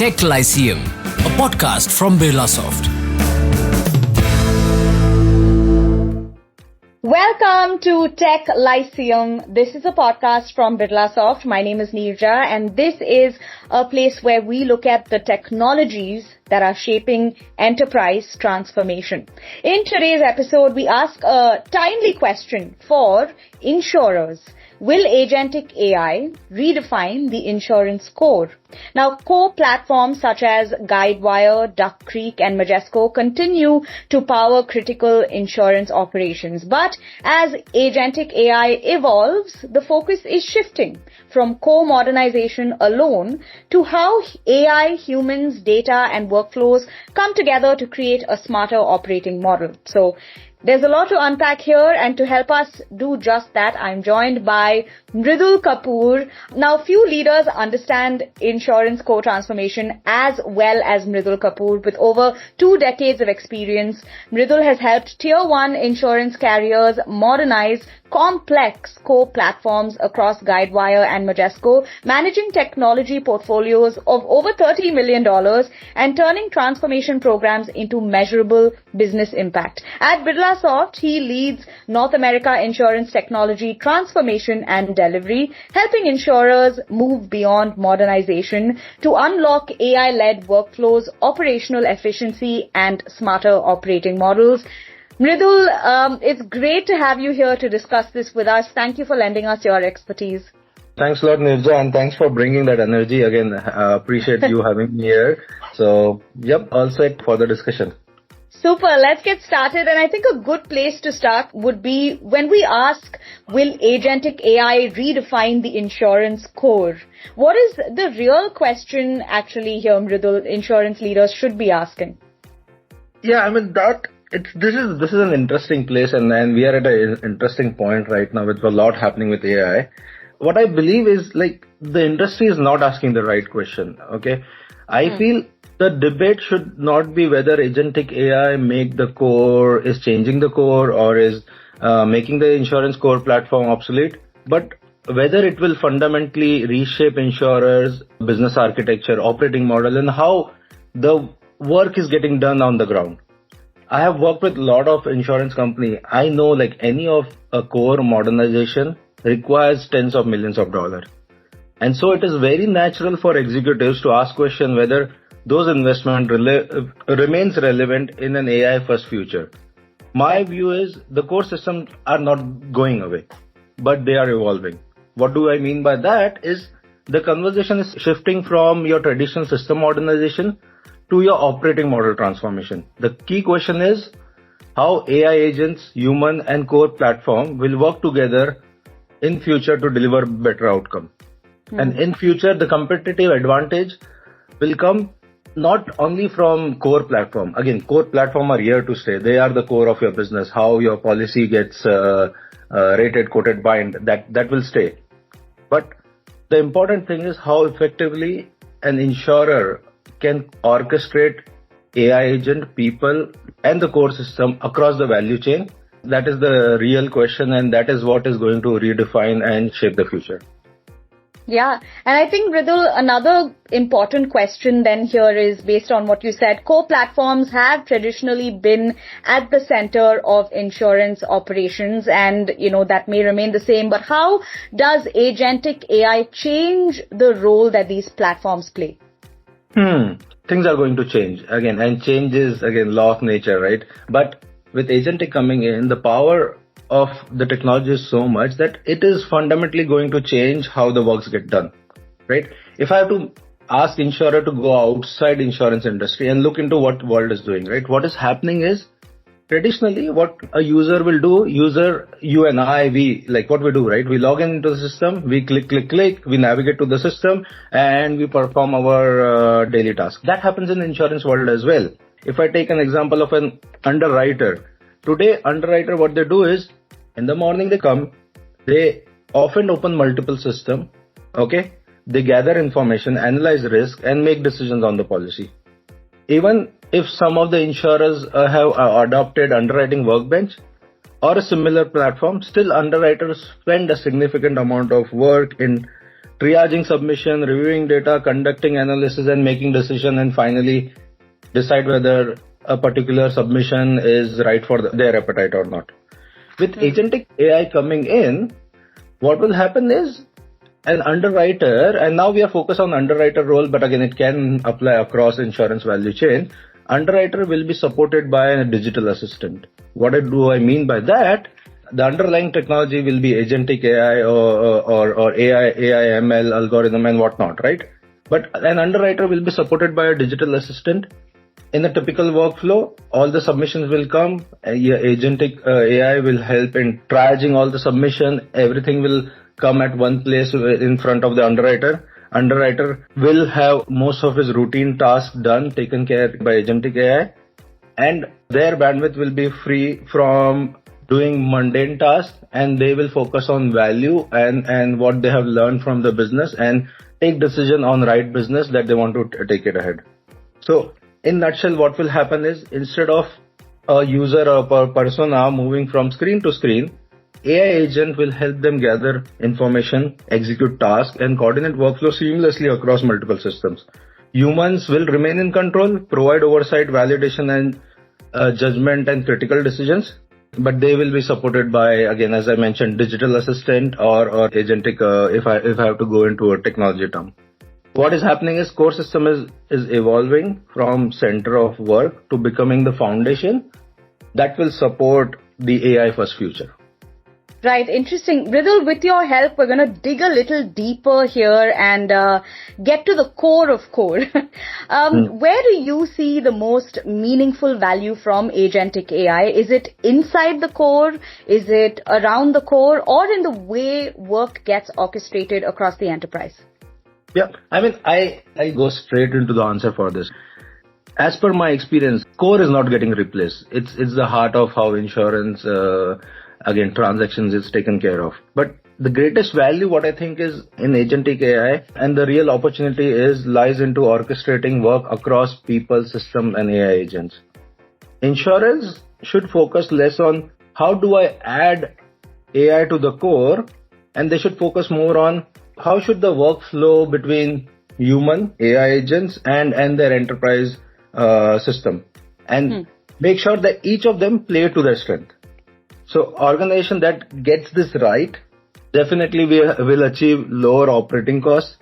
Tech Lyceum, a podcast from Birlasoft. Welcome to Tech Lyceum. This is a podcast from Birlasoft. My name is Neerja, and this is a place where we look at the technologies that are shaping enterprise transformation. In today's episode, we ask a timely question for insurers. Will Agentic AI redefine the insurance core? Now, core platforms such as Guidewire, Duck Creek, and Majesco continue to power critical insurance operations. But as Agentic AI evolves, the focus is shifting from core modernization alone to how AI, humans, data, and workflows come together to create a smarter operating model. So, there's a lot to unpack here, and to help us do just that, I'm joined by Mradul Kapoor. Now, few leaders understand insurance core transformation as well as Mradul Kapoor. With over 2 decades of experience, Mradul has helped Tier 1 insurance carriers modernize complex core platforms across Guidewire and Majesco, managing technology portfolios of over $30 million and turning transformation programs into measurable business impact. At Birlasoft, he leads North America insurance technology transformation and delivery, helping insurers move beyond modernization to unlock AI-led workflows, operational efficiency, and smarter operating models. Mradul, it's great to have you here to discuss this with us. Thank you for lending us your expertise. Thanks a lot, Nirja, and thanks for bringing that energy. Again, appreciate you having me here. So, all set for the discussion. Super. Let's get started. And I think a good place to start would be when we ask, will Agentic AI redefine the insurance core? What is the real question actually here, Mradul, insurance leaders should be asking? Yeah, this is an interesting place, and we are at an interesting point right now with a lot happening with AI. What I believe is the industry is not asking the right question. Okay, I feel the debate should not be whether Agentic AI is changing the core or is making the insurance core platform obsolete, but whether it will fundamentally reshape insurers' business architecture, operating model, and how the work is getting done on the ground. I have worked with a lot of insurance companies. I know any of a core modernization requires tens of millions of dollars. And so it is very natural for executives to ask question whether those investment remains relevant in an AI first future. My view is the core systems are not going away, but they are evolving. What do I mean by that is the conversation is shifting from your traditional system modernization to your operating model transformation. The key question is how AI agents, human and core platform will work together in future to deliver better outcome. And in future, the competitive advantage will come not only from core platform. Again, core platform are here to stay. They are the core of your business. How your policy gets rated, quoted, bind, that will stay. But the important thing is how effectively an insurer can orchestrate AI agent, people, and the core system across the value chain. That is the real question, and that is what is going to redefine and shape the future. Yeah, and I think, Mradul, another important question then here is based on what you said. Core platforms have traditionally been at the center of insurance operations, and that may remain the same. But how does Agentic AI change the role that these platforms play? Things are going to change again, and change is again law of nature, right? But with Agentic coming in, the power of the technology is so much that it is fundamentally going to change how the works get done, right? If I have to ask insurer to go outside insurance industry and look into what world is doing, right? What is happening is traditionally what a user will do, you and I, what we do, right? We log into the system, we click, we navigate to the system, and we perform our daily task. That happens in insurance world as well. If I take an example of an underwriter, today underwriter, what they do is in the morning they come, they often open multiple system, okay? They gather information, analyze risk, and make decisions on the policy. Even if some of the insurers have adopted underwriting workbench or a similar platform, still underwriters spend a significant amount of work in triaging submission, reviewing data, conducting analysis and making decision, and finally decide whether a particular submission is right for their appetite or not. With agentic AI coming in, what will happen is an underwriter, and now we are focused on underwriter role, but again, it can apply across insurance value chain. Underwriter will be supported by a digital assistant. What do I mean by that? The underlying technology will be agentic AI or AI ML algorithm and whatnot, right? But an underwriter will be supported by a digital assistant. In a typical workflow, all the submissions will come. Agentic AI will help in triaging all the submission. Everything will come at one place in front of the underwriter. Underwriter will have most of his routine tasks done, taken care by agentic AI, and their bandwidth will be free from doing mundane tasks, and they will focus on value and what they have learned from the business and take decision on right business that they want to take it ahead. So in nutshell, what will happen is instead of a user or a persona moving from screen to screen, AI agent will help them gather information, execute tasks, and coordinate workflow seamlessly across multiple systems. Humans will remain in control, provide oversight, validation, and judgment and critical decisions, but they will be supported by, again, as I mentioned, digital assistant or agentic, if I have to go into a technology term. What is happening is core system is evolving from center of work to becoming the foundation that will support the AI first future. Right, interesting. Mradul, with your help, we're going to dig a little deeper here and get to the core of core. Where do you see the most meaningful value from agentic AI? Is it inside the core? Is it around the core? Or in the way work gets orchestrated across the enterprise? Yeah, I mean, I go straight into the answer for this. As per my experience, core is not getting replaced. It's the heart of how insurance, again, transactions is taken care of. But the greatest value, what I think is in agentic AI, and the real opportunity lies into orchestrating work across people, system, and AI agents. Insurers should focus less on how do I add AI to the core, and they should focus more on how should the workflow between human AI agents and their enterprise system, and make sure that each of them play to their strength. So organization that gets this right definitely will achieve lower operating costs,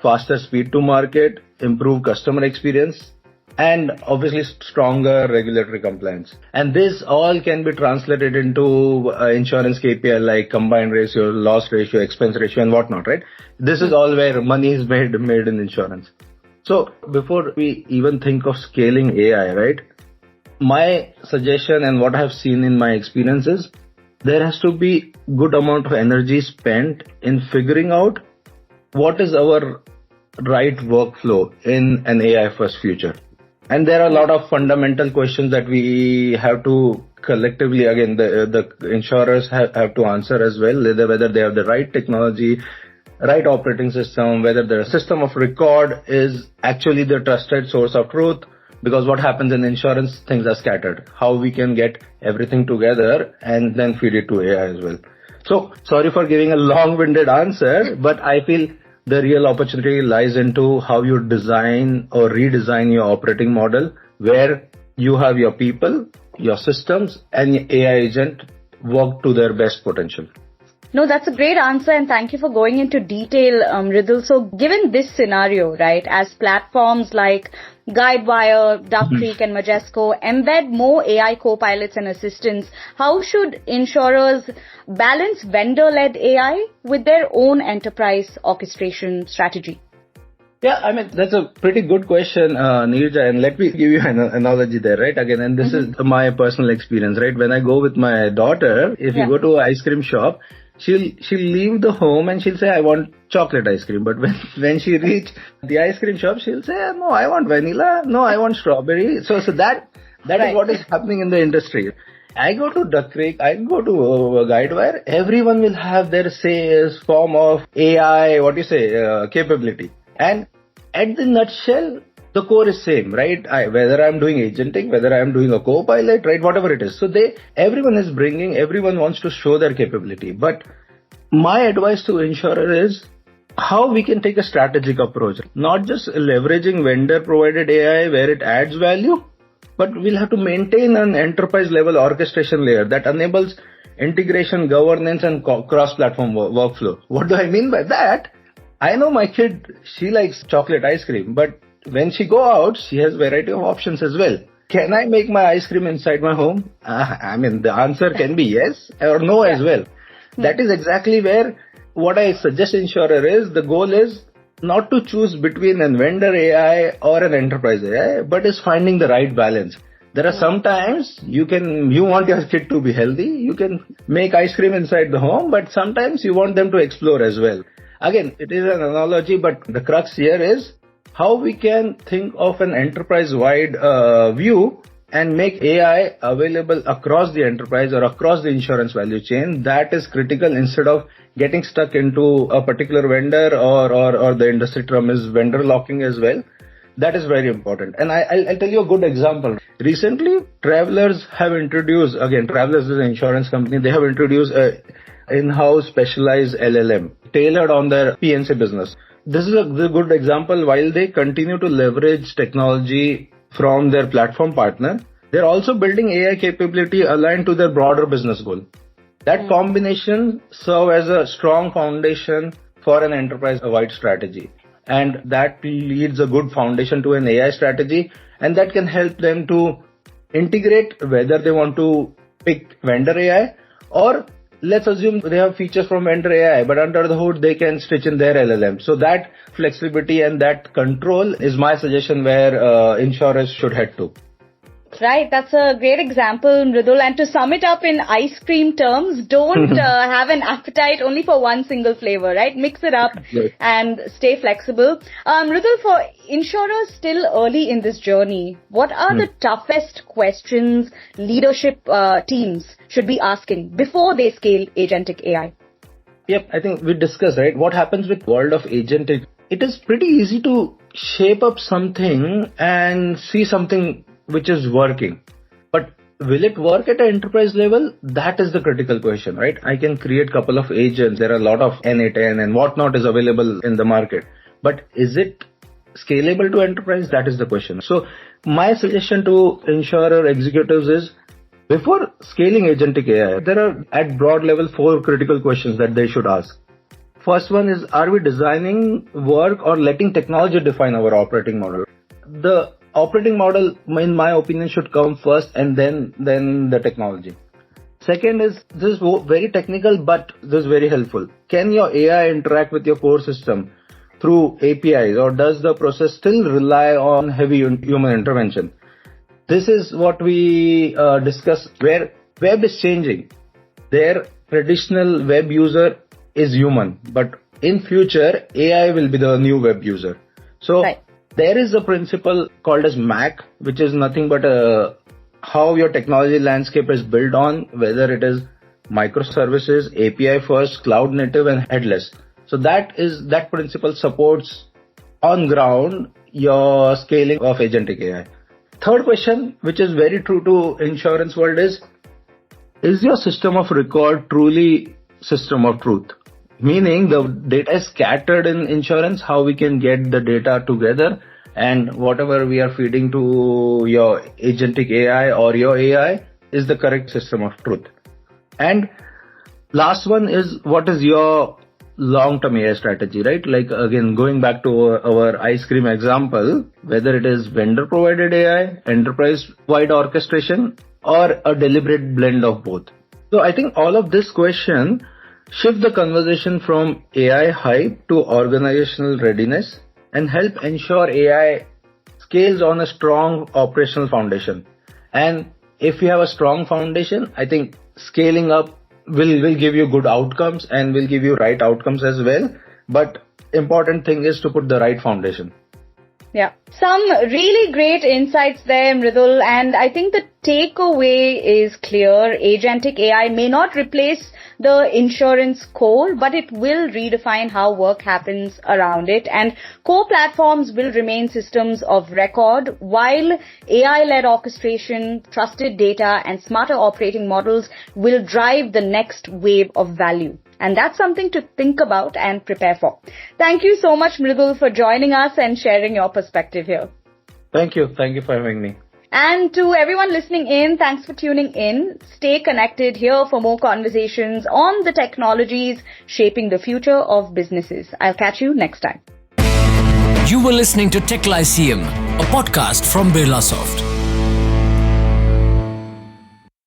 faster speed to market, improve customer experience, and obviously stronger regulatory compliance. And this all can be translated into insurance KPI like combined ratio, loss ratio, expense ratio, and whatnot, right? This is all where money is made in insurance. So before we even think of scaling AI, right? My suggestion and what I have seen in my experience is there has to be good amount of energy spent in figuring out what is our right workflow in an AI first future. And there are a lot of fundamental questions that we have to collectively, again, the insurers have to answer as well, whether they have the right technology, right operating system, whether the system of record is actually the trusted source of truth. Because what happens in insurance, things are scattered. How we can get everything together and then feed it to AI as well. So, sorry for giving a long-winded answer, but I feel the real opportunity lies into how you design or redesign your operating model, where you have your people, your systems, and your AI agent work to their best potential. No, that's a great answer, and thank you for going into detail, Mradul. So given this scenario, right, as platforms like Guidewire, Duck Creek and Majesco embed more AI co-pilots and assistants, how should insurers balance vendor-led AI with their own enterprise orchestration strategy? Yeah, I mean, that's a pretty good question, Neerja, and let me give you an analogy there, right? Again, and this is my personal experience, right? When I go with my daughter, if you go to an ice cream shop, she'll leave the home and she'll say, I want chocolate ice cream. But when she reach the ice cream shop, she'll say, no, I want vanilla. No, I want strawberry. So that is what is happening in the industry. I go to Duck Creek, I go to Guidewire, everyone will have their sales form of AI, capability. And at the nutshell, the core is same, right? Whether I'm doing agentic, whether I'm doing a co-pilot, right? Whatever it is. So everyone wants to show their capability. But my advice to insurer is how we can take a strategic approach, not just leveraging vendor provided AI where it adds value, but we'll have to maintain an enterprise level orchestration layer that enables integration, governance, and cross-platform workflow. What do I mean by that? I know my kid, she likes chocolate ice cream, but when she go out, she has variety of options as well. Can I make my ice cream inside my home? The answer can be yes or no as well. That is exactly where what I suggest insurer is, the goal is not to choose between a vendor AI or an enterprise AI, but is finding the right balance. There are sometimes you want your kid to be healthy, you can make ice cream inside the home, but sometimes you want them to explore as well. Again, it is an analogy, but the crux here is how we can think of an enterprise-wide view and make AI available across the enterprise or across the insurance value chain. That is critical instead of getting stuck into a particular vendor or the industry term is vendor locking as well. That is very important. And I'll tell you a good example. Recently, Travelers have introduced, again, Travelers is an insurance company, they have introduced a in-house specialized LLM tailored on their P&C business. This is a good example. While they continue to leverage technology from their platform partner, they're also building AI capability aligned to their broader business goal. That combination serve as a strong foundation for an enterprise-wide strategy. And that leads a good foundation to an AI strategy, and that can help them to integrate whether they want to pick vendor AI or let's assume they have features from vendor AI, but under the hood they can stitch in their LLM. So that flexibility and that control is my suggestion where insurers should head to. Right, that's a great example, Mradul. And to sum it up in ice cream terms, don't have an appetite only for one single flavor, right? Mix it up and stay flexible. Mradul, for insurers still early in this journey, what are the toughest questions leadership teams should be asking before they scale Agentic AI? Yep, I think we discussed, right? What happens with world of Agentic? It is pretty easy to shape up something and see something which is working. But will it work at an enterprise level? That is the critical question, right? I can create a couple of agents. There are a lot of N8N and whatnot is available in the market. But is it scalable to enterprise? That is the question. So my suggestion to insurer executives is, before scaling Agentic AI, there are at broad level 4 critical questions that they should ask. First one is, are we designing work or letting technology define our operating model? The operating model, in my opinion, should come first and then the technology. Second is, this is very technical, but this is very helpful. Can your AI interact with your core system through APIs, or does the process still rely on heavy human intervention? This is what we discussed, where web is changing. Their traditional web user is human, but in future, AI will be the new web user. So there is a principle called as MAC, which is nothing but how your technology landscape is built on, whether it is microservices, API first, cloud native, and headless. So that principle supports on ground your scaling of Agentic AI. Third question, which is very true to insurance world, is your system of record truly system of truth? Meaning the data is scattered in insurance, how we can get the data together and whatever we are feeding to your Agentic AI or your AI is the correct system of truth. And last one is, what is your long-term AI strategy, right? Like again, going back to our ice cream example, whether it is vendor-provided AI, enterprise-wide orchestration, or a deliberate blend of both. So I think all of this question shift the conversation from AI hype to organizational readiness and help ensure AI scales on a strong operational foundation. And if you have a strong foundation, I think scaling up will give you good outcomes and will give you right outcomes as well. But important thing is to put the right foundation. Yeah, some really great insights there, Mradul. And I think the takeaway is clear. Agentic AI may not replace the insurance core, but it will redefine how work happens around it. And core platforms will remain systems of record, while AI-led orchestration, trusted data, and smarter operating models will drive the next wave of value. And that's something to think about and prepare for. Thank you so much, Mradul, for joining us and sharing your perspective here. Thank you. Thank you for having me. And to everyone listening in, thanks for tuning in. Stay connected here for more conversations on the technologies shaping the future of businesses. I'll catch you next time. You were listening to Tech Lyceum, a podcast from Birlasoft.